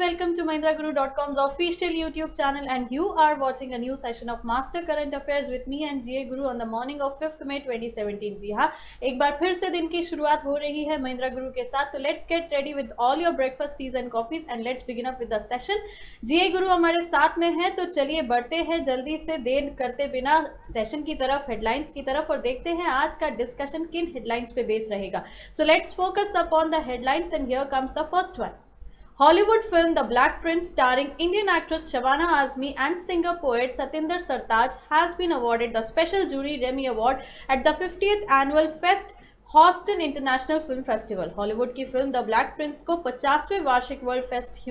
welcome to MahindraGuru.com's official YouTube channel, and you are watching a new session of Master Current Affairs with me and GA Guru on the morning of 5th May 2017। जी हाँ, एक बार फिर से दिन की शुरुआत हो रही है महिंद्रा गुरु के साथ। तो let's get ready with all your breakfast teas and coffees and let's begin up with the session. GA Guru हमारे साथ में है, तो चलिए बढ़ते हैं जल्दी से देर करते बिना सेशन की तरफ, हेडलाइंस की तरफ, और देखते हैं आज का डिस्कशन किन हेडलाइंस पे बेस रहेगा। So let's focus upon the headlines and here comes the first one. Hollywood film The Black Prince starring Indian actress Shabana Azmi and singer-poet Satinder Sartaaj has been awarded the Special Jury Remmy Award at the 50th Annual Fest Houston International Film Festival। Hollywood की film the black Prince को 50वें वार्षिक world fest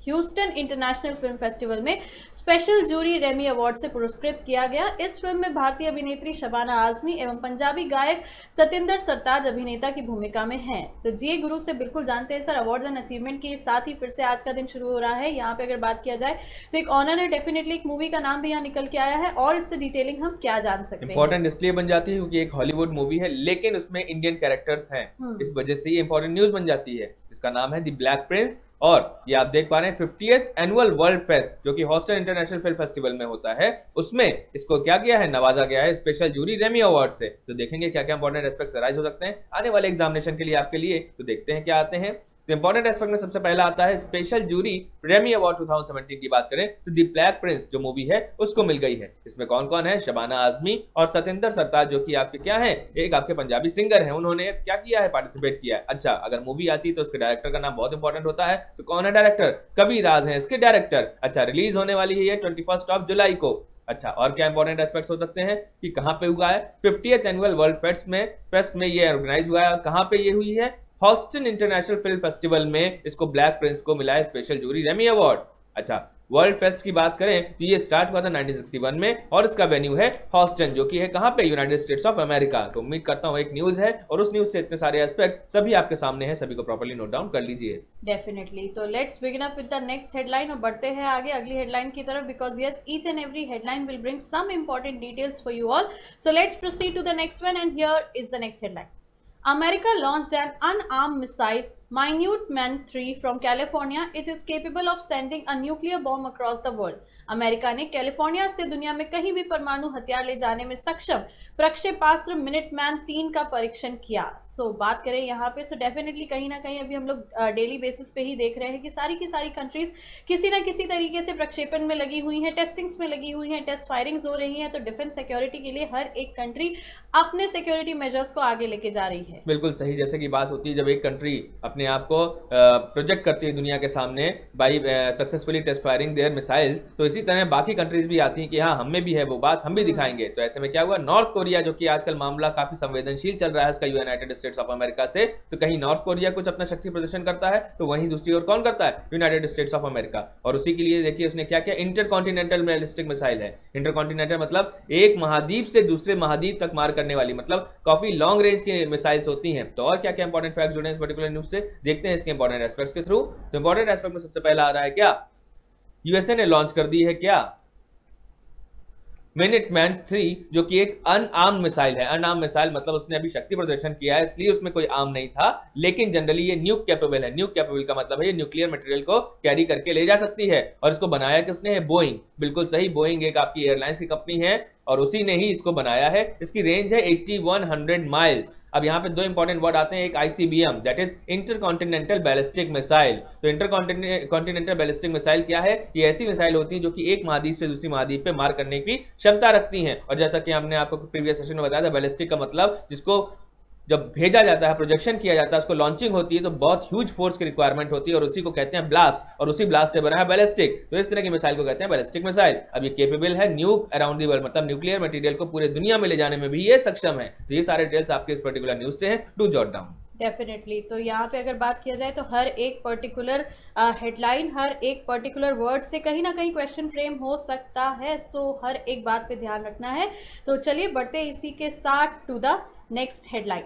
Houston international film festival में special jury ramie award से पुरस्कृत किया गया। इस film में भारतीय अभिनेत्री शबाना आजमी एवं पंजाबी गायक सतिंदर सरताज अभिनेता की भूमिका में हैं। तो जीए गुरु से बिल्कुल जानते हैं सर, अवार्ड्स एंड अचीवमेंट के साथ ही फिर से आज का दिन शुरू हो रहा है। यहाँ पे अगर बात किया जाए तो एक ऑनर है, डेफिनेटली एक मूवी का नाम भी यहाँ निकल के आया है, और इससे डिटेलिंग हम क्या जान सकते हैं? इंपॉर्टेंट इसलिए बन जाती है क्योंकि एक हॉलीवुड मूवी है लेकिन उसमें इंडियन कैरेक्टर्स हैं, इस वजह से ये इंपॉर्टेंट न्यूज बन जाती है। इसका नाम है द ब्लैक प्रिंस, और ये आप देख पा रहे हैं 50th एनुअल वर्ल्ड फेस्ट जो कि हॉस्टन इंटरनेशनल फिल्म फेस्टिवल में होता है, उसमें इसको क्या किया है, नवाजा गया है स्पेशल जूरी रेमी अवार्ड से। तो देखेंगे क्या क्या इंपॉर्टेंट एस्पेक्ट्स अराइज हो सकते हैं आने वाले एग्जामिनेशन के लिए आपके लिए। तो देखते हैं क्या आते हैं। तो इंपॉर्टेंट एस्पेक्ट में सबसे पहला आता है स्पेशल जूरी रेमी अवार्ड 2017 की बात करें तो द ब्लैक प्रिंस जो मूवी है उसको मिल गई है। इसमें कौन कौन है, शबाना आजमी और सतिंदर सरताज जो कि आपके क्या है, एक आपके पंजाबी सिंगर हैं, उन्होंने क्या किया है, पार्टिसिपेट किया है। अच्छा, अगर मूवी आती है तो उसके डायरेक्टर का नाम बहुत इंपॉर्टेंट होता है। तो कौन है डायरेक्टर, कबीर राज है इसके डायरेक्टर। अच्छा, रिलीज होने वाली है ये 21 जुलाई को। अच्छा, और क्या इंपॉर्टेंट एस्पेक्ट्स हो सकते हैं कि कहां पे हुआ है, 50th एनुअल वर्ल्ड फेस्ट में ये ऑर्गेनाइज हुआ है। कहां पे ये हुई है, हॉस्टन इंटरनेशनल फिल्म फेस्टिवल में इसको ब्लैक प्रिंस को मिला है स्पेशल जूरी रेमी अवार्ड। अच्छा, वर्ल्ड फेस्ट की बात करें तो ये स्टार्ट हुआ था 1961 में और इसका वेन्यू है हॉस्टन जो कि है कहां पे, यूनाइटेड स्टेट्स ऑफ अमेरिका। तो उम्मीद करता हूं एक न्यूज है और उस न्यूज से इतने सारे एस्पेक्ट्स सभी आपके सामने हैं, सभी को प्रॉपर्ली नोट डाउन कर लीजिए। डेफिनेटली। तो let's begin up with the next headline और बढ़ते हैं आगे अगली हेडलाइन की तरफ, because yes each and every headline will bring some important details for you all. So let's proceed to the next one and here is the next headline. America launched an unarmed missile, Minuteman III, from California. It is capable of sending a nuclear bomb across the world. America ने California से दुनिया में कहीं भी परमाणु हथियार ले जाने में सक्षम प्रक्षेपास्त्र मिनटमैन 3 का परीक्षण किया। सो बात करें यहाँ पे, सो डेफिनेटली कहीं ना कहीं अभी हम लोग डेली बेसिस पे ही देख रहे हैं कि सारी की सारी कंट्रीज किसी ना किसी तरीके से प्रक्षेपण में लगी हुई हैं, टेस्टिंग्स में लगी हुई हैं, टेस्ट फायरिंग्स हो रही हैं। तो डिफेंस सिक्योरिटी के लिए हर एक कंट्री अपने सिक्योरिटी मेजर्स को आगे लेके जा रही है। बिल्कुल सही, जैसे कि बात होती है जब एक कंट्री अपने आप को प्रोजेक्ट करती है दुनिया के सामने by successfully test firing their missiles, तो इसी तरह बाकी कंट्रीज भी आती हैं कि हाँ, हम में भी है वो बात, हम भी दिखाएंगे। तो ऐसे में क्या हुआ, नॉर्थ कोरिया जो कि आजकल मामला काफी संवेदनशील चल रहा है उसका यूनाइटेड स्टेट्स ऑफ अमेरिका से, तो कहीं नॉर्थ कोरिया कुछ अपना शक्ति प्रदर्शन करता है तो वहीं दूसरी ओर कौन करता है, यूनाइटेड स्टेट्स ऑफ अमेरिका। और उसी के लिए देखिए उसने क्या किया, इंटरकॉन्टिनेंटल बैलिस्टिक मिसाइल है। इंटरकॉन्टिनेंटल मतलब एक महाद्वीप से दूसरे महाद्वीप तक मार करने वाली, मतलब काफी लॉन्ग रेंज की मिसाइल्स होती हैं। तो और क्या क्या इंपॉर्टेंट फैक्ट जुड़े हैं इस पर्टिकुलर न्यूज से, देखते हैं इसके इंपॉर्टेंट एस्पेक्ट्स के थ्रू। तो इंपॉर्टेंट एस्पेक्ट में सबसे पहला आ रहा है क्या, यूएसए ने लॉन्च कर दी है क्या, मिनटमैन 3 जो कि एक अनआर्म्ड मिसाइल है। अनआर्म्ड मिसाइल मतलब उसने अभी शक्ति प्रदर्शन किया है इसलिए उसमें कोई आर्म नहीं था, लेकिन जनरली ये न्यूक कैपेबल है। न्यूक कैपेबल का मतलब है ये न्यूक्लियर मटेरियल को कैरी करके ले जा सकती है। और इसको बनाया किसने है, बोइंग। बिल्कुल सही, बोइंग एक आपकी एयरलाइंस की कंपनी है और उसी ने ही इसको बनाया है। इसकी रेंज है 8100 माइल्स। अब यहाँ पे दो इंपॉर्टेंट वर्ड आते हैं, एक ICBM that is intercontinental ballistic missile. तो इंटरकॉन्टिनेंटल बैलिस्टिक मिसाइल क्या है, ये ऐसी मिसाइल होती है जो कि एक महाद्वीप से दूसरी महाद्वीप पे मार करने की क्षमता रखती हैं। और जैसा कि हमने आपको प्रीवियस सेशन में बताया था, बैलिस्टिक का मतलब जिसको जब भेजा जाता है, प्रोजेक्शन किया जाता है, उसको लॉन्चिंग होती है तो बहुत ह्यूज फोर्स की रिक्वायरमेंट होती है और उसी को कहते हैं ब्लास्ट, और उसी ब्लास्ट से बना है बैलिस्टिक। तो इस तरह की मिसाइल को कहते हैं बैलिस्टिक मिसाइल। अब ये केपेबल है न्यूक अराउंड द वर्ल्ड, मतलब न्यूक्लियर मटेरियल को पूरे दुनिया में ले जाने में भी ये सक्षम है। तो ये सारे डिटेल्स आपके इस पर्टिकुलर न्यूज से हैं, डू जॉट डाउन। डेफिनेटली। तो यहाँ पे अगर बात किया जाए तो हर एक पर्टिकुलर हेडलाइन, हर एक पर्टिकुलर वर्ड से कहीं ना कहीं क्वेश्चन फ्रेम हो सकता है। सो हर एक बात पे ध्यान रखना है। तो चलिए बढ़ते इसी के साथ to the next headline.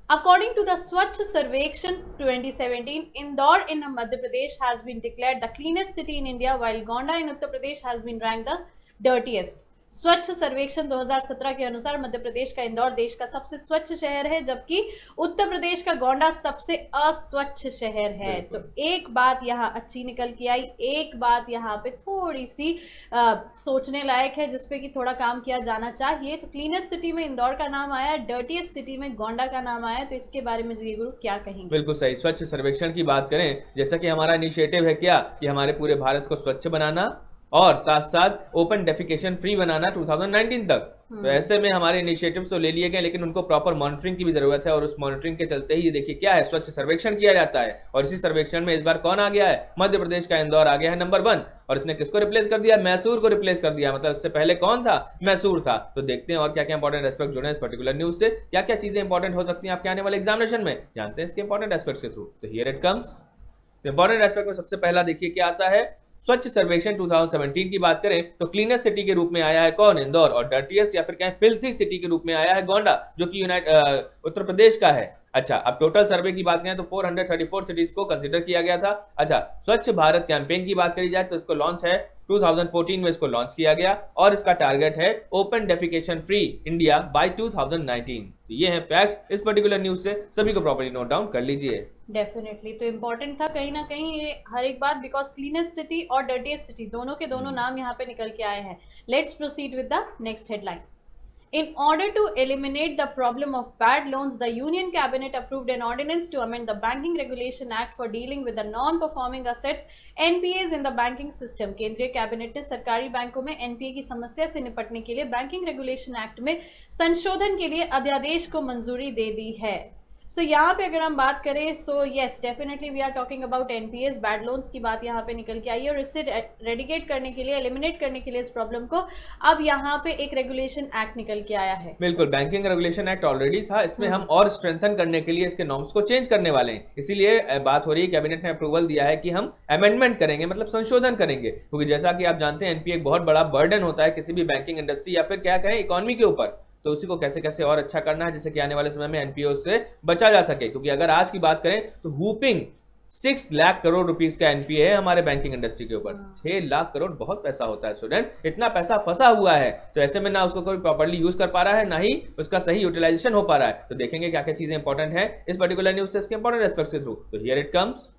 According to the Swachh Sarvekshan 2017, Indore in Madhya Pradesh has been declared the cleanest city in India, while Gonda in Uttar Pradesh has been ranked the dirtiest. स्वच्छ सर्वेक्षण 2017 के अनुसार मध्य प्रदेश का इंदौर देश का सबसे स्वच्छ शहर है, जबकि उत्तर प्रदेश का गोंडा सबसे अस्वच्छ शहर है। तो एक बात यहाँ अच्छी निकल के आई, एक बात यहाँ पे थोड़ी सी सोचने लायक है, जिसपे कि थोड़ा काम किया जाना चाहिए। तो क्लीनेस्ट सिटी में इंदौर का नाम आया, डर्टीएस्ट सिटी में गोंडा का नाम आया। तो इसके बारे में जी गुरु क्या कहेंगे? बिल्कुल सही। स्वच्छ सर्वेक्षण की बात करें, जैसा कि हमारा इनिशिएटिव है क्या कि हमारे पूरे भारत को स्वच्छ बनाना और साथ साथ ओपन डेफिकेशन फ्री बनाना 2019 तक। तो ऐसे में हमारे इनिशिएटिव्स तो ले लिए गए, लेकिन उनको प्रॉपर मॉनिटरिंग की भी जरूरत है। और उस मॉनिटरिंग के चलते ही देखिए क्या है, स्वच्छ सर्वेक्षण किया जाता है। और इसी सर्वेक्षण में इस बार कौन आ गया है? मध्य प्रदेश का इंदौर आ गया है नंबर 1। और इसने किसको रिप्लेस कर दिया? मैसूर को रिप्लेस कर दिया। मतलब इससे पहले कौन था? मैसूर था। तो देखते हैं और क्या क्या इंपॉर्टेंट एस्पेक्ट जुड़े हैं इस पर्टिकुलर न्यूज से, क्या क्या चीजें इंपॉर्टेंट हो सकती हैं आपके आने वाले एग्जामिनेशन में, जानते हैं इसके इंपॉर्टेंट एस्पेक्ट्स के थ्रू। तो here it comes. Important aspect में सबसे पहला देखिए क्या आता है, स्वच्छ सर्वेक्षण 2017 की बात करें तो क्लीनेस्ट सिटी के रूप में आया है कौन? इंदौर। और डर्टीएस्ट या फिर क्या फिल्थी सिटी के रूप में आया है गोंडा, जो कि उत्तर प्रदेश का है। अच्छा, अब टोटल सर्वे की बात करें तो 434 सिटीज को कंसीडर किया गया था। अच्छा, स्वच्छ भारत कैंपेन की बात करी जाए तो इसको लॉन्च है 2014 में, इसको लॉन्च किया गया और इसका टारगेट है open defecation free India by 2019। तो ये है फैक्ट्स इस पर्टिकुलर न्यूज से, सभी को प्रॉपर्ली नोट डाउन कर लीजिए। डेफिनेटली, तो इम्पोर्टेंट था कहीं ना कहीं ये हर एक बात, बिकॉज क्लीनेस्ट सिटी और डर्टीएस्ट सिटी दोनों के दोनों नाम यहाँ पे निकल के आए हैं। Let's proceed with the next headline. In order to eliminate the problem of bad loans, the Union Cabinet approved an ordinance to amend the Banking Regulation Act for dealing with the non-performing assets (NPAs) in the banking system. केंद्रीय cabinet ने सरकारी बैंकों में NPA की समस्या से निपटने के लिए बैंकिंग रेगुलेशन एक्ट में संशोधन के लिए अध्यादेश को मंजूरी दे दी है। सो यहाँ पे अगर हम बात करें, so yes definitely we are talking about NPS, bad loans की बात यहाँ पे निकल के आई है। और इससे रेडिकेट करने के लिए, एलिमिनेट करने के लिए इस प्रॉब्लम को अब यहाँ पे एक रेगुलेशन एक्ट निकल के आया है। बिल्कुल, बैंकिंग रेगुलेशन एक्ट ऑलरेडी था, इसमें हम और स्ट्रेंथन करने के लिए इसके नॉर्म्स को चेंज करने वाले हैं। इसीलिए बात हो रही है, कैबिनेट ने अप्रूवल दिया है कि हम अमेंडमेंट करेंगे, मतलब संशोधन करेंगे। क्योंकि जैसा कि आप जानते हैं एनपीए एक बहुत बड़ा बर्डन होता है किसी भी बैंकिंग इंडस्ट्री या फिर क्या कहें इकोनॉमी के ऊपर। तो उसी को कैसे कैसे और अच्छा करना है जिससे कि आने वाले समय में एनपीओ से बचा जा सके। क्योंकि अगर आज की बात करें तो हुपिंग 6 लाख करोड़ रुपीस का एनपीए है हमारे बैंकिंग इंडस्ट्री के ऊपर। 6 लाख करोड़ बहुत पैसा होता है स्टूडेंट, इतना पैसा फंसा हुआ है। तो ऐसे में ना उसको कोई प्रॉपर्ली यूज कर पा रहा है, ना ही उसका सही यूटिलाइजेशन हो पा रहा है। तो देखेंगे क्या क्या चीजें इंपॉर्टेंट है इस पर्टिकुलर न्यूज से, इसके इंपॉर्टेंट एस्पेक्ट के थ्रू। तो here it comes.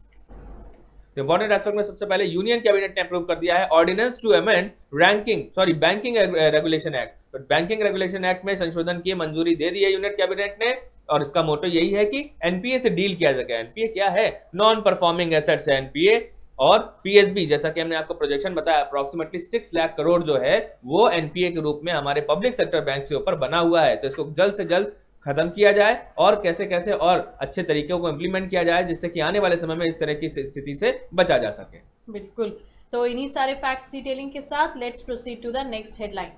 Important aspect में सबसे पहले यूनियन कैबिनेट ने अप्रूव कर दिया है ordinance to amend banking regulation act. तो बैंकिंग रेगुलेशन एक्ट में संशोधन की मंजूरी दे दी है यूनियन कैबिनेट ने। और इसका मोटो यही है कि एनपीए से डील किया जाएगा। एनपीए क्या है? नॉन परफॉर्मिंग एसेट्स है एनपीए। और पीएसबी, जैसा कि हमने आपको प्रोजेक्शन बताया, अप्रोक्सीमेटली 6 लाख करोड़ जो है वो एनपीए के रूप में हमारे पब्लिक सेक्टर बैंक के ऊपर बना हुआ है। तो इसको जल्द से जल्द खत्म किया जाए और कैसे कैसे और अच्छे तरीकों को इंप्लीमेंट किया जाए जिससे कि आने वाले समय में इस तरह की स्थिति से बचा जा सके। बिल्कुल, तो इन्हीं सारे फैक्ट्स डिटेलिंग के साथ let's proceed to the next headline.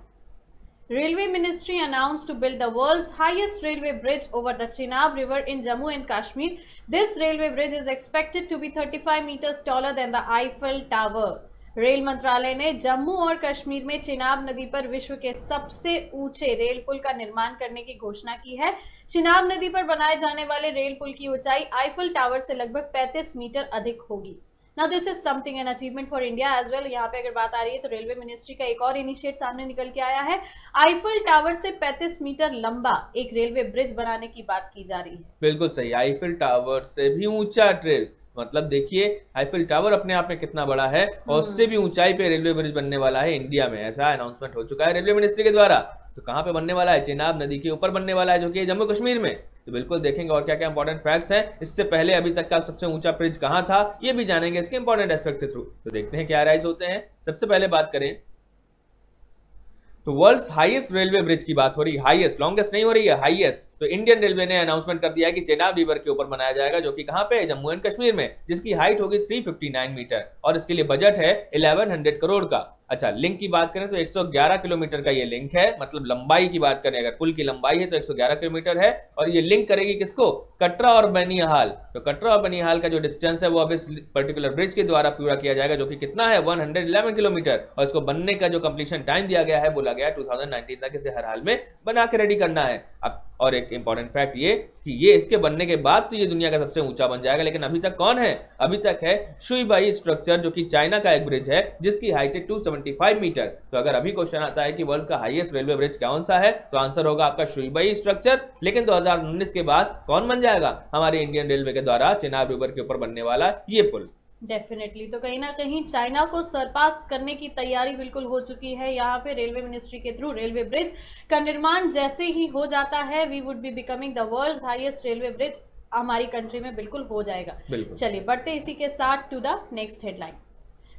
Railway Ministry announced to build the world's highest railway bridge over the Chenab River in Jammu and Kashmir. This railway bridge is expected to be 35 meters taller than the Eiffel Tower. Rail मंत्रालय ने जम्मू और कश्मीर में चिनाब नदी पर विश्व के सबसे ऊंचे रेल पुल का निर्माण करने की घोषणा की है। चिनाब नदी पर बनाए जाने वाले रेल पुल की ऊंचाई आईफल टावर से लगभग 35 मीटर अधिक होगी। Now this is something an achievement for India as well। यहाँ पे अगर बात आ रही है तो रेलवे मिनिस्ट्री का एक और इनिशिएट सामने निकल के आया है। आईफल टावर से 35 मीटर लंबा एक रेलवे ब्रिज बनाने की बात की जा रही है। बिल्कुल सही, आईफल टावर से भी ऊंचा ट्रेन, मतलब देखिए आईफल टावर अपने आप में कितना बड़ा है और उससे भी ऊंचाई पे रेलवे ब्रिज बनने वाला है इंडिया में। ऐसा अनाउंसमेंट हो चुका है रेलवे मिनिस्ट्री के द्वारा। तो कहाँ पे बनने वाला है? चिनाब नदी के ऊपर बनने वाला है, जो कि जम्मू कश्मीर में। तो बिल्कुल देखेंगे और क्या क्या इंपॉर्टेंट फैक्ट्स हैं। इससे पहले अभी तक का सबसे ऊंचा ब्रिज कहाँ था ये भी जानेंगे इसके इंपॉर्टेंट एस्पेक्ट के थ्रू। तो देखते हैं क्या राइज होते हैं। सबसे पहले बात करें तो वर्ल्ड्स हाईएस्ट रेलवे ब्रिज की बात हो रही है। हाईएस्ट, लॉन्गेस्ट नहीं हो रही है, हाईएस्ट। तो इंडियन रेलवे ने अनाउंसमेंट कर दिया है कि चेनाब रिवर के ऊपर बनाया जाएगा, जो कि कहां पे? जम्मू एंड कश्मीर में, जिसकी हाइट होगी 359 मीटर और इसके लिए बजट है 1100 करोड़ का। अच्छा, लिंक की बात करें तो 111 किलोमीटर का ये लिंक है, मतलब लंबाई की बात करें अगर पुल की लंबाई है तो 111 किलोमीटर है। और ये लिंक करेगी किसको? कटरा और बनिहाल। तो कटरा और बनिहाल का जो डिस्टेंस है वो अब इस पर्टिकुलर ब्रिज के द्वारा पूरा किया जाएगा, जो कि कितना है? 111 किलोमीटर। और इसको बनने का जो कंप्लीशन टाइम दिया गया है, बोला गया है 2019 तक इसे हर हाल में बना के रेडी करना है। अब और एक इंपॉर्टेंट फैक्ट ये कि ये इसके बनने के बाद तो ये दुनिया का सबसे ऊंचा बन जाएगा, लेकिन अभी तक कौन है? अभी तक है शुईबाई स्ट्रक्चर, जो कि चाइना का एक ब्रिज है जिसकी हाइट है 275 मीटर। तो अगर अभी क्वेश्चन आता है कि वर्ल्ड का हाईएस्ट रेलवे ब्रिज कौन सा है, तो आंसर होगा आपका शुईबाई स्ट्रक्चर। लेकिन 2019 के बाद कौन बन जाएगा? हमारे इंडियन रेलवे के द्वारा चिनाब रिवर के ऊपर बनने वाला ये पुल। डेफिनेटली, तो कहीं ना कहीं चाइना को सरपास करने की तैयारी बिल्कुल हो चुकी है। यहाँ पे रेलवे मिनिस्ट्री के थ्रू रेलवे ब्रिज का निर्माण जैसे ही हो जाता है, we would be becoming the world's highest railway bridge हमारी कंट्री में बिल्कुल हो जाएगा। चलिए बढ़ते इसी के साथ to the next headline.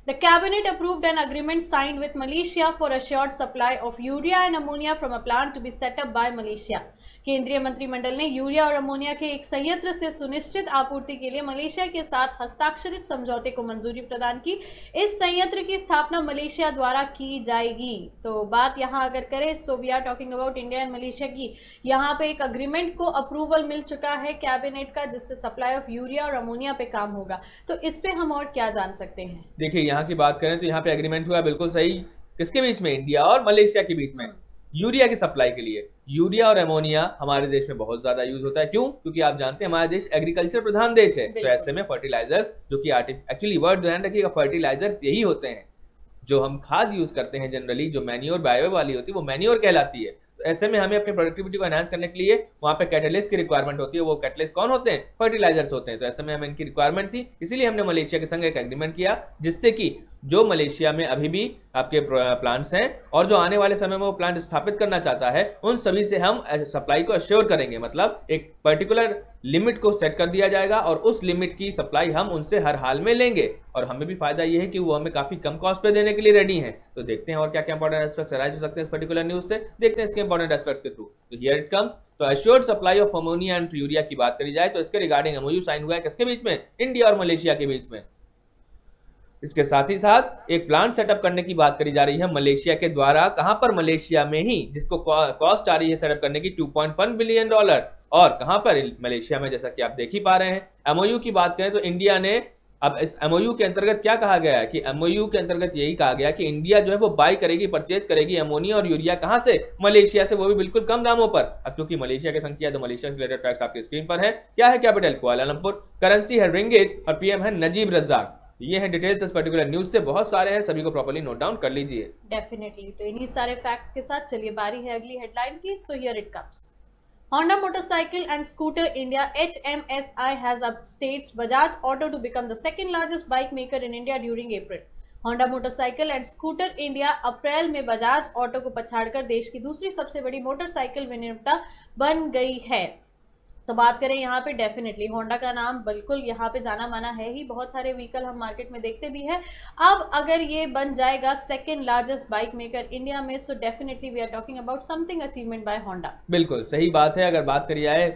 The cabinet approved an agreement signed with Malaysia for assured supply of urea and ammonia from a plant to be set up by Malaysia. केंद्रीय मंत्रिमंडल ने यूरिया और अमोनिया के एक संयंत्र से सुनिश्चित आपूर्ति के लिए मलेशिया के साथ हस्ताक्षरित समझौते को मंजूरी प्रदान की। इस संयंत्र की स्थापना मलेशिया द्वारा की जाएगी। तो बात यहाँ अगर करें, so we are talking about India and Malaysia की। यहाँ पे एक अग्रीमेंट को अप्रूवल मिल चुका है कैबिनेट का, जिससे सप्लाई ऑफ यूरिया और अमोनिया पे काम होगा। तो इस पे हम और क्या जान सकते हैं? देखिए, यहाँ की बात करें तो यहाँ पे एग्रीमेंट हुआ बिल्कुल सही, किसके बीच में? इंडिया और मलेशिया के बीच में, यूरिया की सप्लाई के लिए। यूरिया और एमोनिया हमारे देश में बहुत ज्यादा यूज होता है। क्यों? क्योंकि आप जानते हैं हमारा देश एग्रीकल्चर प्रधान देश है। तो ऐसे में फर्टिलाइजर्स, जो कि एक्चुअली वर्ड ध्यान रखिएगा, फर्टिलाइजर्स यही होते हैं जो हम खाद यूज करते हैं जनरली, जो मैन्योर बायो वाली होती है वो मैन्योर कहलाती है। तो ऐसे में हमें अपनी प्रोडक्टिविटी को एनहांस करने के लिए वहां पे कैटलिस्ट की रिक्वायरमेंट होती है। वो कैटलिस्ट कौन होते हैं? फर्टिलाइजर्स होते हैं। तो ऐसे में हमें इनकी रिक्वायरमेंट थी, इसीलिए हमने मलेशिया के संग एक एग्रीमेंट किया, जिससे कि जो मलेशिया में अभी भी आपके प्लांट्स हैं और जो आने वाले समय में वो प्लांट स्थापित करना चाहता है, उन सभी से हम सप्लाई को अश्योर करेंगे। मतलब एक पर्टिकुलर लिमिट को सेट कर दिया जाएगा और उस लिमिट की सप्लाई हम उनसे हर हाल में लेंगे। और हमें भी फायदा ये है कि वो हमें काफी कम कॉस्ट पे देने के लिए रेडी हैं। तो देखते हैं और क्या क्या इंपॉर्टेंट एस्पेक्ट्स अराइज हो सकते हैं इस पर्टिकुलर न्यूज से, देखते हैं इसके इंपॉर्टेंट एस्पेक्ट्स के थ्रू। तो हियर इट कम्स। तो assured supply of ammonia and urea की बात करी जाए तो इसके रिगार्डिंग एमओयू साइन हुआ है किसके बीच में? इंडिया और मलेशिया के बीच में। इसके साथ ही साथ एक प्लांट सेटअप करने की बात करी जा रही है मलेशिया के द्वारा। कहां पर? मलेशिया में ही, जिसको कॉस्ट आ रही है सेटअप करने की $2.1 बिलियन। और कहां पर? मलेशिया में, जैसा कि आप देख ही पा रहे हैं। एमओयू की बात करें तो इंडिया ने, अब इस एमओयू के अंतर्गत क्या कहा गया है कि एमओयू के अंतर्गत यही कहा गया कि इंडिया जो है वो बाई करेगी, परचेज करेगी अमोनिया और यूरिया। कहां से? मलेशिया से, वो भी बिल्कुल कम दामों पर। अब चूंकि मलेशिया की संख्या, तो मलेशिया से रिलेटेड फैक्ट्स आपकी स्क्रीन पर है। क्या है कैपिटल? कुआलालंपुर, करेंसी है रिंगिट और पीएम है नजीब रज़ाक। ये है डिटेल्स इस पर्टिकुलर न्यूज से, बहुत सारे हैं, सभी को प्रॉपर्ली नोट डाउन कर लीजिए। डेफिनेटली। तो इन्हीं सारे फैक्ट्स के साथ चलिए बारी है अगली हेडलाइन की। So here it comes. Honda Motorcycle and Scooter India HMSI has upstaged Bajaj Auto to become the second largest bike maker in India during April. Honda Motorcycle and Scooter India अप्रैल में Bajaj auto को पछाड़कर देश की दूसरी सबसे बड़ी motorcycle विनिर्माता बन गई है। तो बात करें यहाँ पे, डेफिनेटली होंडा का नाम बिल्कुल यहाँ पे जाना माना है ही, बहुत सारे व्हीकल हम मार्केट में देखते भी हैं। अब अगर ये बन जाएगा second largest bike maker India में, so definitely we are talking about something achievement by Honda. बिल्कुल सही बात है। अगर बात करी जाए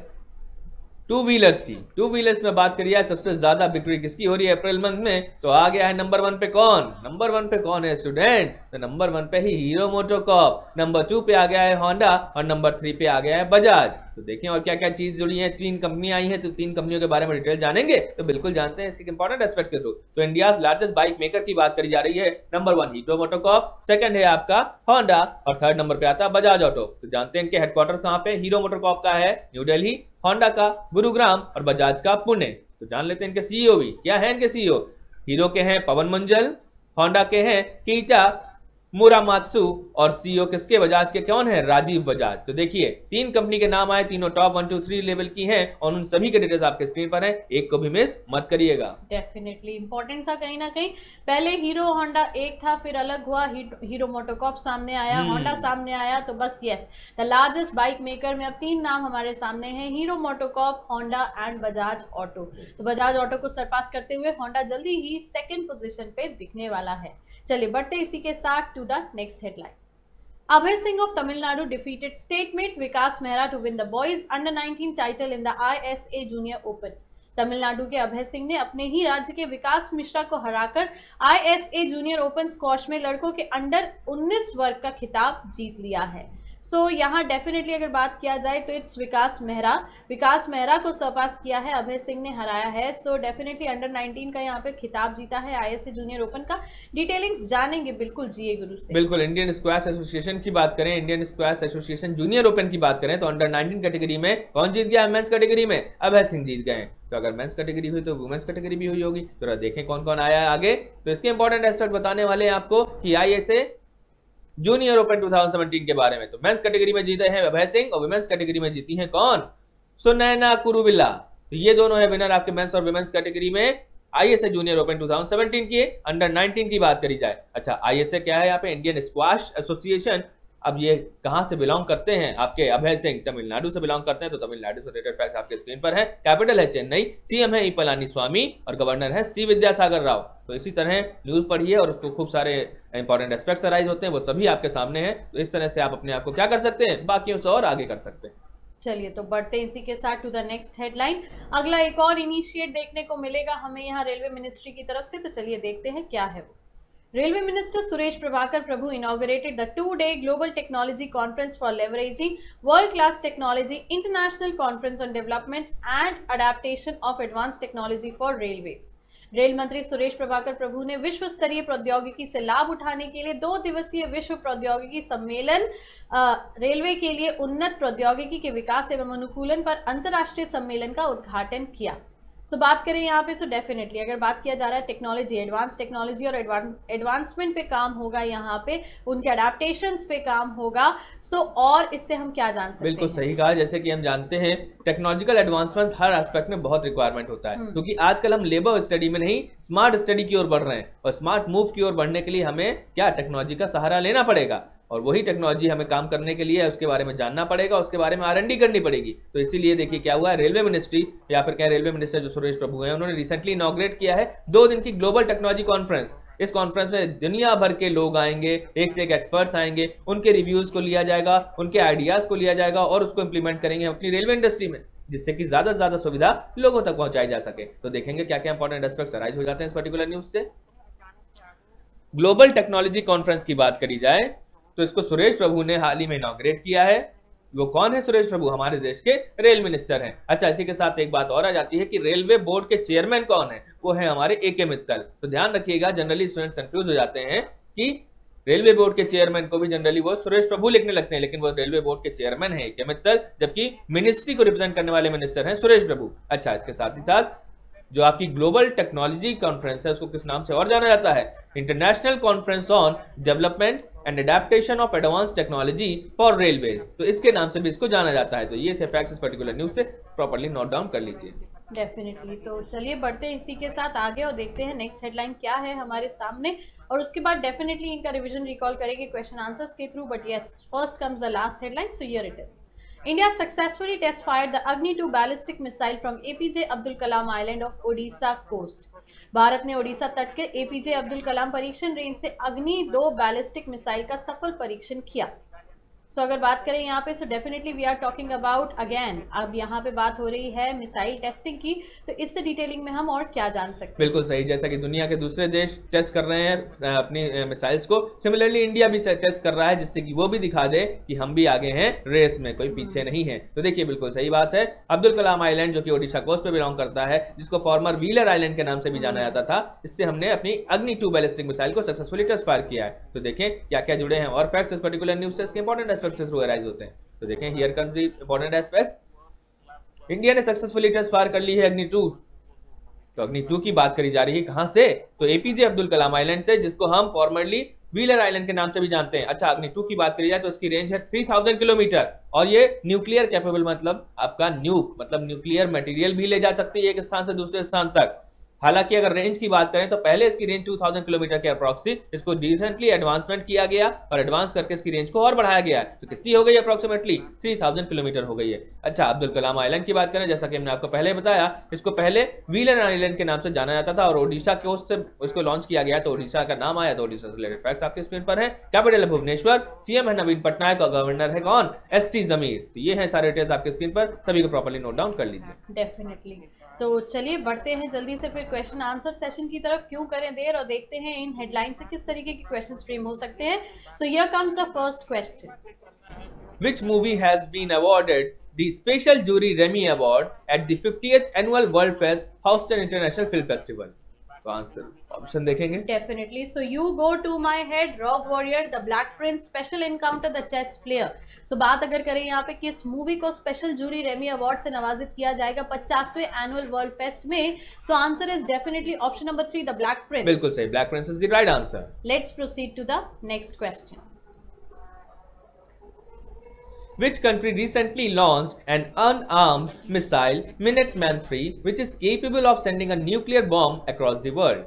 टू व्हीलर्स की, टू व्हीलर्स में बात करी जाए सबसे ज्यादा बिक्री किसकी हो रही है अप्रैल मंथ में, तो आ गया है नंबर 1 पे कौन? नंबर 1 पे कौन है स्टूडेंट? तो नंबर 1 पे ही हीरो मोटोकॉर्प, नंबर 2 पे आ गया है होंडा और नंबर 3 पे आ गया है बजाज। तो देखें और क्या क्या चीज जुड़ी है। 3 कंपनियां आई हैं, तो 3 कंपनियों के बारे में डिटेल जानेंगे, तो बिल्कुल जानते हैं इसके इंपॉर्टेंट एस्पेक्ट के थ्रू। तो इंडिया लार्जेस्ट बाइक मेकर की बात करी जा रही है। नंबर 1 हीरो मोटोकॉर्प, सेकंड है आपका होंडा और थर्ड नंबर पे आता है बजाज ऑटो। तो जानते हैं इनके हेडक्वार्टर्स कहां पे? हीरो मोटोकॉर्प का है न्यू दिल्ली, होंडा का गुरुग्राम और बजाज का पुणे। तो जान लेते हैं इनके सीईओ भी। क्या है इनके सीईओ? हीरो के हैं पवन मुंजल, होंडा के हैं कीटा मुरामात्सु और सीईओ किसके? बजाज के कौन है? राजीव बजाज। तो देखिए 3 कंपनी के नाम आए, तीनों टॉप 1 2 3 लेवल की हैं और उन सभी के डिटेल्स आपके स्क्रीन पर हैं, एक को भी मिस मत करिएगा। डेफिनेटली इंपॉर्टेंट था कहीं ना कहीं। पहले हीरो होंडा एक था, फिर अलग हुआ, हीरो मोटोकॉर्प सामने आया, होंडा सामने आया। तो बस yes, the largest bike maker में अब 3 नाम हमारे सामने हैं, hero MotoCorp, Honda and Bajaj auto. तो बजाज ऑटो को सरपास करते हुए होंडा जल्दी ही सेकेंड पोजिशन पे दिखने वाला है। चलिए बढ़ते इसी के साथ to the next headline. Abhay Singh of Tamil Nadu defeated statemate Vikas Mehra to win the boys under nineteen title in the ISA junior open. Tamil Nadu के अभय सिंह ने अपने ही राज्य के विकास मिश्रा को हराकर ISA जूनियर ओपन स्क्वॉश में लड़कों के अंडर 19 वर्ग का खिताब जीत लिया है। सो यहाँ डेफिनेटली अगर बात किया जाए तो इट्स विकास मेहरा को सरपास किया है, अभय सिंह ने हराया है। सो डेफिनेटली अंडर 19 का यहाँ पे खिताब जीता है ISA जूनियर ओपन का। डिटेलिंग्स जानेंगे बिल्कुल जीए गुरु से। बिल्कुल, इंडियन स्क्वैश एसोसिएशन की बात करें, Indian squash association junior open की बात करें तो अंडर 19 कैटेगरी में कौन जीत गया? मेंस कैटेगरी में अभय सिंह जीत गए। तो अगर मेंस कैटेगरी हुई तो वुमेन्स कैटेगरी भी हुई होगी। तो देखें कौन कौन आया है आगे। तो इसके इंपॉर्टेंट एस्पेक्ट बताने वाले हैं आपको कि ISA जूनियर ओपन 2017 के बारे में। तो मेंस कैटेगरी में जीते हैं अभय सिंह और वुमेन्स कैटेगरी में जीती हैं कौन? सुनैना कुरुविला। तो ये दोनों है विनर आपके मेंस और वुमेन्स कैटेगरी में ISA जूनियर ओपन 2017 की। अंडर 19 की बात करी जाए, अच्छा ISA क्या है यहाँ पे? Indian squash association. अब ये कहां से बिलोंग करते हैं? आपके अभय सिंह तमिलनाडु से बिलोंग करते हैं। तो तमिलनाडु से रिलेटेड फैक्ट आपके स्क्रीन पर है। कैपिटल है चेन्नई, CM है ई पलानीस्वामी और गवर्नर है C विद्यासागर राव। तो इसी तरह न्यूज पढ़िए और उसको खूब सारे इंपॉर्टेंट एस्पेक्ट्स अराइज होते हैं, वो सभी आपके सामने हैं। तो इस तरह से आप अपने आप को क्या कर सकते हैं? बाकियों से और आगे कर सकते हैं। चलिए तो बढ़ते हैं इसी के साथ टू द नेक्स्ट हेडलाइन। अगला एक और इनिशिएट देखने को मिलेगा हमें यहाँ रेलवे मिनिस्ट्री की तरफ से। तो चलिए देखते हैं क्या है वो। Railway Minister Suresh Prabhakar Prabhu inaugurated the 2-day Global Technology Conference for Leveraging World-Class Technology International Conference on Development and Adaptation of Advanced Technology for Railways। Rail मंत्री सुरेश प्रभाकर प्रभु ने विश्व स्तरीय प्रौद्योगिकी से लाभ उठाने के लिए 2 दिवसीय विश्व प्रौद्योगिकी सम्मेलन रेलवे के लिए उन्नत प्रौद्योगिकी के विकास एवं अनुकूलन पर अंतर्राष्ट्रीय सम्मेलन का उद्घाटन किया। सो बात करें यहाँ पे, सो डेफिनेटली अगर बात किया जा रहा है टेक्नोलॉजी, एडवांस टेक्नोलॉजी और एडवांसमेंट पे काम होगा, यहाँ पे उनके अडेप्टेशंस पे काम होगा। सो और इससे हम क्या जान सकते हैं? बिल्कुल सही कहा। जैसे कि हम जानते हैं टेक्नोलॉजिकल एडवांसमेंट हर एस्पेक्ट में बहुत रिक्वायरमेंट होता है, क्योंकि आजकल हम लेबर स्टडी में नहीं स्मार्ट स्टडी की ओर बढ़ रहे हैं। और स्मार्ट मूव की ओर बढ़ने के लिए हमें क्या टेक्नोलॉजी का सहारा लेना पड़ेगा, और वही टेक्नोलॉजी हमें काम करने के लिए उसके बारे में जानना पड़ेगा, उसके बारे में R&D करनी पड़ेगी। तो इसीलिए देखिए क्या हुआ, रेलवे मिनिस्ट्री या फिर क्या रेलवे मिनिस्टर जो सुरेश प्रभु हैं, उन्होंने रिसेंटली इनॉग्रेट किया है 2 दिन की ग्लोबल टेक्नोलॉजी कॉन्फ्रेंस। इस कॉन्फ्रेंस में दुनिया भर के लोग आएंगे, एक से एक एक्सपर्ट्स आएंगे, उनके रिव्यूज को लिया जाएगा, उनके आइडियाज को लिया जाएगा और उसको इंप्लीमेंट करेंगे अपनी रेलवे इंडस्ट्री में, जिससे कि ज्यादा से ज्यादा सुविधा लोगों तक पहुंचाई जा सके। तो देखेंगे क्या क्या इंपॉर्टेंट एस्पेक्ट्स अराइज हो जाते हैं इस पर्टिकुलर न्यूज से। ग्लोबल टेक्नोलॉजी कॉन्फ्रेंस की बात करी जाए तो इसको सुरेश प्रभु ने हाल ही में इनॉग्रेट किया है। वो कौन है सुरेश प्रभु? हमारे देश के रेल मिनिस्टर हैं। अच्छा, इसी के साथ एक बात और आ जाती है कि रेलवे बोर्ड के चेयरमैन कौन है? वो है हमारे AK मित्तल। तो ध्यान रखिएगा, जनरली स्टूडेंट्स कंफ्यूज हो जाते हैं कि रेलवे बोर्ड के चेयरमैन को भी जनरली वो सुरेश प्रभु लिखने लगते हैं, लेकिन वो रेलवे बोर्ड के चेयरमैन है AK मित्तल, जबकि मिनिस्ट्री को रिप्रेजेंट करने वाले मिनिस्टर हैं सुरेश प्रभु। अच्छा, इसके साथ ही साथ जो आपकी ग्लोबल टेक्नोलॉजी कॉन्फ्रेंस है उसको किस नाम से और जाना जाता है? International conference on development and adaptation of advance technology for railways. तो इसके नाम से भी इसको जाना जाता है। तो ये थे फैक्ट्स इस पर्टिकुलर न्यूज से, प्रॉपर्ली नोट डाउन कर लीजिए। डेफिनेटली। तो चलिए बढ़ते हैं इसी के साथ आगे और देखते हैं नेक्स्ट हेडलाइन क्या है हमारे सामने, और उसके बाद डेफिनेटली इनका रिवीजन रिकॉल करेंगे क्वेश्चन आंसर्स के through. But yes, first comes the last headline, so here it is. India successfully test fired the Agni-2 ballistic missile from APJ Abdul Kalam Island of Odisha coast। Bharat ने ओडिशा तट के APJ Abdul Kalam परीक्षण range से Agni-2 ballistic missile का सफल परीक्षण किया। सो अगर बात करें यहाँ पे, so definitely we are talking about again, अब यहाँ पे बात हो रही है मिसाइल टेस्टिंग की। तो इससे डिटेलिंग में हम और क्या जान सकते हैं? बिल्कुल सही, जैसा कि दुनिया के दूसरे देश टेस्ट कर रहे हैं अपनी मिसाइल्स को, सिमिलरली इंडिया भी टेस्ट कर रहा है, जिससे कि वो भी दिखा दे कि हम भी आगे हैं रेस में, कोई पीछे नहीं है। तो देखिए बिल्कुल सही बात है। अब्दुल कलाम आइलैंड जो कि ओडिशा कोस्ट पे बिलोंग करता है, जिसको फॉर्मर व्हीलर आइलैंड के नाम से भी जाना जाता था, इससे हमने अपनी Agni-2 बैलिस्टिक मिसाइल को सक्सेसफुली टेस्ट फायर किया है। तो देखें क्या क्या जुड़े हैं और फैक्ट्स इस पर्टिकुलर न्यूज से, इसके इंपॉर्टेंट एस्पेक्ट्स से थ्रू अराइज होते हैं। तो देखें, here comes the important aspects. India ने सक्सेसफुली टेस्ट फायर कर ली है Agni-2। तो Agni-2 की बात करी जा रही है कहां से? तो APJ अब्दुल कलाम आइलैंड से, जिसको हम फॉर्मरली व्हीलर आइलैंड के नाम से भी जानते हैं। अच्छा, Agni-2 की बात करी जाए तो इसकी रेंज है 3000 किलोमीटर, और ये न्यूक्लियर कैपेबल, मतलब आपका न्यूक, मतलब न्यूक्लियर मटेरियल भी ले जा सकती है एक स्थान से दूसरे स्थान तक। हालांकि अगर रेंज की बात करें तो पहले इसकी रेंज 2000 किलोमीटर के अप्रॉक्स थी, इसको रिसेंटली एडवांसमेंट किया गया और एडवांस करके इसकी रेंज को और बढ़ाया गया है। तो कितनी हो गई? अप्रॉक्सीमेटली 3000 किलोमीटर हो गई है। अच्छा, अब्दुल कलाम आइलैंड की बात करें, जैसा कि हमने आपको पहले बताया, इसको पहले व्हीलर आइलैंड के नाम से जाना जाता था और ओडिशा कोस्ट से इसको लॉन्च किया गया, तो ओडिशा का नाम आया। तो ओडिशा से रिलेटेड फैक्ट्स आपके स्क्रीन पर है। कैपिटल है भुवनेश्वर, CM है नवीन पटनायक और गवर्नर है कौन? SC जमीर। तो ये है सारे डिटेल्स आपके स्क्रीन पर, सभी को प्रॉपर्ली नोट डाउन कर लीजिए। डेफिनेटली। तो चलिए बढ़ते हैं जल्दी से फिर क्वेश्चन आंसर सेशन की तरफ, क्यों करें देर, और देखते हैं इन हेडलाइन से किस तरीके के क्वेश्चन स्ट्रीम हो सकते हैं। So here comes the first question. Which movie has been awarded the Special Jury Remy Award at the 50th Annual World Fest Houston International Film Festival? तो आंसर ऑप्शन देखेंगे. Definitely. So you go to my head, rock warrior, the black prince, special encounter, the chess player. So बात अगर करें यहाँ पे किस movie को special jury ramie award से नवाजित किया जाएगा 50वें एनुअल वर्ल्ड फेस्ट में, so answer is definitely option number 3, the black prince. बिल्कुल सही, black prince is the right answer. Let's proceed to the next question. Which country recently launched an unarmed missile Minuteman III, which is capable of sending a nuclear bomb across the world?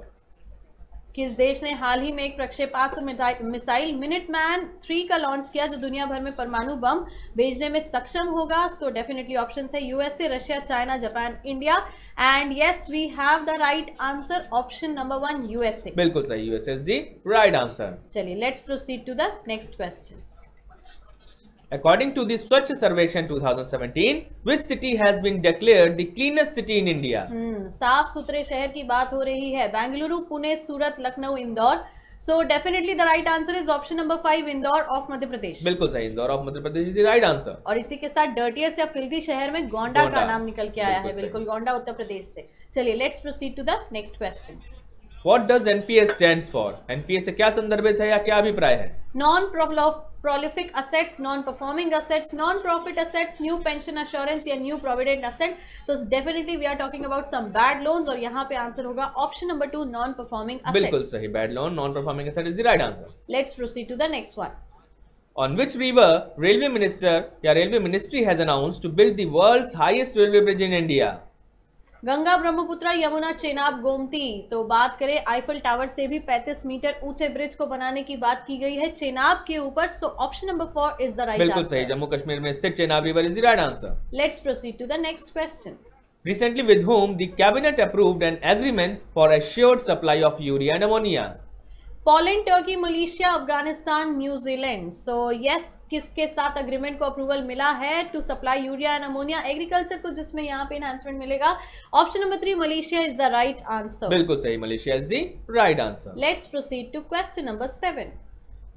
किस देश ने हाल ही में एक प्रक्षेपास्त्र missile Minuteman 3 का launch किया जो दुनिया भर में परमाणु बम भेजने में सक्षम होगा? सो डेफिनेटली ऑप्शन है USA, Russia, China, Japan, India. And yes, we have the right answer, option number 1, USA. बिल्कुल सही, USA is the right answer. चलिए let's proceed to the next question. According to the Swachh Sarvekshan 2017, which city has been declared the cleanest city in India? साफ सुथरे शहर की बात हो रही है. Bengaluru, Pune, Surat, Lucknow, Indore. So definitely the right answer is option number 5, Indore of Madhya Pradesh. बिल्कुल सही, Indore of Madhya Pradesh is the right answer. और इसी के साथ डर्टियस्ट या फिल्दी शहर में गोंडा का नाम निकल के आया है. बिल्कुल, गोंडा उत्तर प्रदेश से. चलिए let's proceed to the next question. What does NPS stands for? NPS से क्या संदर्भित है या क्या अभिप्राय है? Non prolific assets, non performing assets, non profit assets, new pension assurance या new provident asset. तो definitely we are talking about some bad loans और यहाँ पे आंसर होगा option number 2, non performing assets. बिल्कुल सही, bad loan, non performing asset is the right answer. Let's proceed to the next one. On which river railway minister या railway ministry has announced to build the world's highest railway bridge in India? Ganga, Brahmaputra, Yamuna, Chenab, Gomti. तो बात करें Eiffel tower से भी 35 metre ऊंचे bridge को बनाने की बात की गई है चेनाब के ऊपर. So option number 4 is the right answer. बिल्कुल सही, जम्मू कश्मीर में स्थित Chenab river is the right answer. Let's proceed to the next question. Recently with whom the cabinet approved an agreement for assured supply of urea and ammonia? Poland, Turkey, Malaysia, Afghanistan, New Zealand. So yes, किसके साथ agreement को approval मिला है to supply urea and ammonia agriculture को, जिसमें यहाँ पे enhancement मिलेगा? Option number 3, Malaysia is the right answer. बिल्कुल सही, Malaysia is the right answer. Let's proceed to question number 7.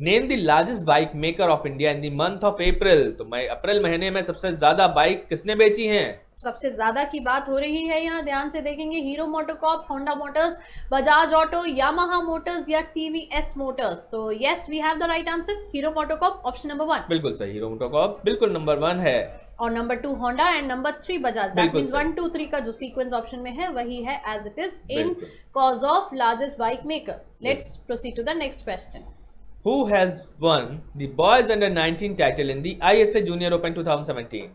Name the largest bike maker of India in the month of April. तो अप्रैल महीने में सबसे ज्यादा बाइक किसने बेची हैं? सबसे ज्यादा की बात हो रही है यहाँ, ध्यान से देखेंगे. Hero MotoCorp, Honda Motors, Bajaj Auto, Yamaha Motors या टीवीएस मोटर्स. तो yes, we have the right answer, Hero MotoCorp, option number 1. बिल्कुल सही, हीरो मोटोकॉर्प बिल्कुल नंबर 1 है. और number 2 Honda and number 3 Bajaj. That means 1, 2, 3 का जो सीक्वेंस ऑप्शन में है वही है as it is in cause of largest bike maker. Let's proceed to the next question. Who has won the boys under 19 title in the ISA Junior Open 2017?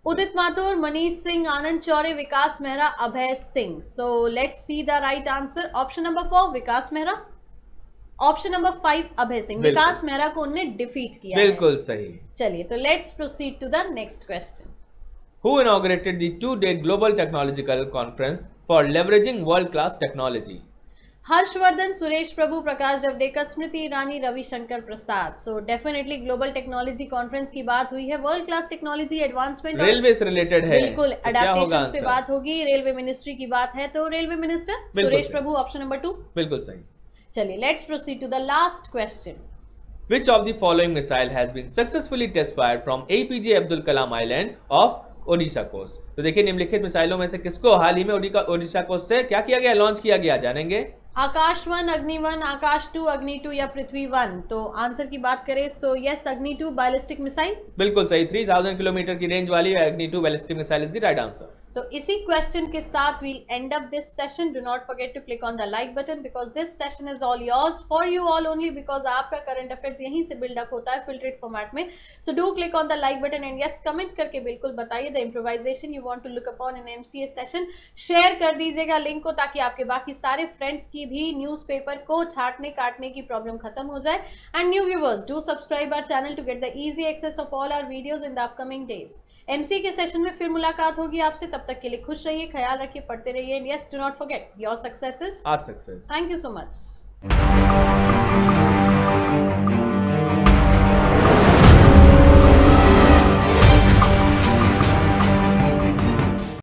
Udit Mathur, Manish Singh, Anand Chaure, Vikas Mehra, Abhay Singh. So let's see the right answer. Option number 4 Vikas Mehra, option number 5 Abhay Singh. Vikas Mehra को उन्होंने defeat किया. बिल्कुल सही. चलिए तो let's proceed to the next question. Who inaugurated the 2-day global technological conference for leveraging world-class technology? Harshvardhan, Suresh Prabhu, Prakash Javadekar, Smriti Irani, Ravishankar Prasad. So definitely global technology conference की बात हुई है. World class technology advancement railway से रिलेटेड है. बिल्कुल, अडैप्टेशंस पे बात होगी. रेलवे मिनिस्ट्री की बात है तो railway minister Suresh Prabhu, option number 2. बिल्कुल सही. चलिए let's proceed to the last question. Which of the following missile has been successfully test fired from APJ Abdul Kalam Island of Odisha coast? तो देखिए, निम्नलिखित मिसाइलों में से किसको हाल ही में ओडिशा कोस्ट से क्या किया गया, लॉन्च किया गया, जानेंगे. आकाश 1, अग्नि 1, आकाश 2, अग्नि 2 या पृथ्वी 1. तो आंसर की बात करें सो यस, अग्नि 2 बैलिस्टिक मिसाइल. बिल्कुल सही, 3000 किलोमीटर की रेंज वाली Agni 2 ballistic missile is the right answer. तो इसी क्वेश्चन के साथ we'll end up this session. Do not forget to click on the like button because this session is all yours for you all only, because आपका current affairs यहीं से build up होता है filtered format में. So do click on the like button and yes, comment करके बिल्कुल बताइए the improvisation you want to look upon in MCA session. Share कर दीजिएगा लिंक को ताकि आपके बाकी सारे फ्रेंड्स की भी न्यूज़पेपर को छाटने काटने की प्रॉब्लम खत्म हो जाए. And new viewers, do subscribe our channel to get the easy access of all our videos in the upcoming days. MC के सेशन में फिर मुलाकात होगी आपसे. तब तक के लिए खुश रहिए, ख्याल रखिए, पढ़ते रहिए. And yes, do not forget your success is our success. Thank you so much.